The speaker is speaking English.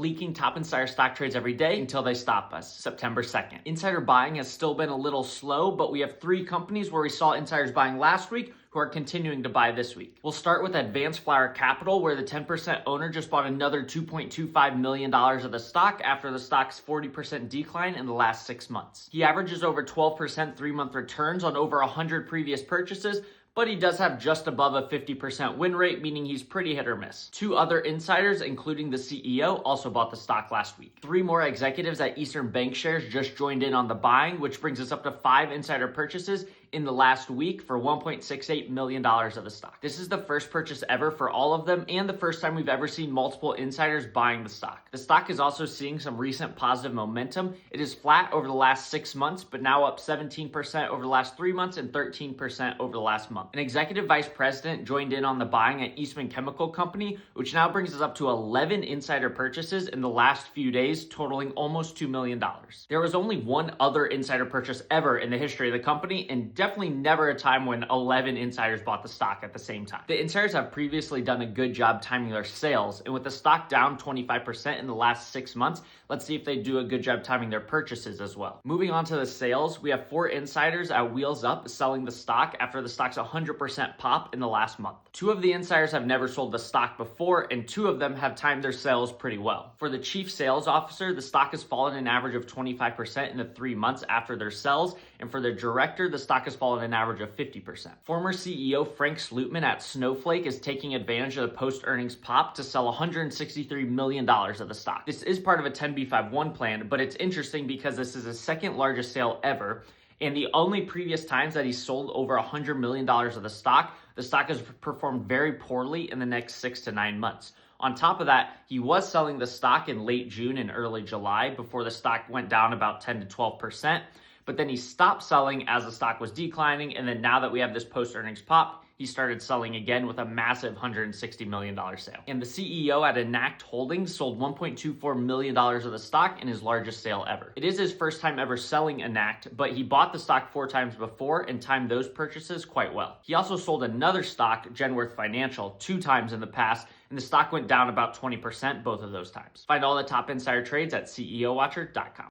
leaking top insider stock trades every day until they stop us, September 2nd. Insider buying has still been a little slow, but we have 3 companies where we saw insiders buying last week who are continuing to buy this week. We'll start with Advanced Flower Capital, where the 10% owner just bought another $2.25 million of the stock after the stock's 40% decline in the last 6 months. He averages over 12% 3-month returns on over 100 previous purchases, but he does have just above a 50% win rate, meaning he's pretty hit or miss. 2 other insiders, including the CEO, also bought the stock last week. 3 more executives at Eastern Bankshares just joined in on the buying, which brings us up to 5 insider purchases in the last week for $1.68 million of the stock. This is the first purchase ever for all of them and the first time we've ever seen multiple insiders buying the stock. The stock is also seeing some recent positive momentum. It is flat over the last 6 months, but now up 17% over the last 3 months and 13% over the last month. An executive vice president joined in on the buying at Eastman Chemical Company, which now brings us up to 11 insider purchases in the last few days, totaling almost $2 million. There was only one other insider purchase ever in the history of the company, and definitely never a time when 11 insiders bought the stock at the same time. The insiders have previously done a good job timing their sales, and with the stock down 25% in the last 6 months, let's see if they do a good job timing their purchases as well. Moving on to the sales, we have 4 insiders at Wheels Up selling the stock after the stock's 100% pop in the last month. 2 of the insiders have never sold the stock before, and 2 of them have timed their sales pretty well. For the chief sales officer, the stock has fallen an average of 25% in the 3 months after their sales, and for the director, the stock has fallen an average of 50%. Former CEO Frank Slootman at Snowflake is taking advantage of the post-earnings pop to sell $163 million of the stock. This is part of a 10b5-1 plan, but it's interesting because this is the second largest sale ever, and the only previous times that he sold over $100 million of the stock has performed very poorly in the next 6 to 9 months. On top of that, he was selling the stock in late June and early July before the stock went down about 10 to 12%. But then he stopped selling as the stock was declining, and then now that we have this post-earnings pop, he started selling again with a massive $160 million sale. And the CEO at Enact Holdings sold $1.24 million of the stock in his largest sale ever. It is his first time ever selling Enact, but he bought the stock 4 times before and timed those purchases quite well. He also sold another stock, Genworth Financial, 2 times in the past, and the stock went down about 20% both of those times. Find all the top insider trades at CEOWatcher.com.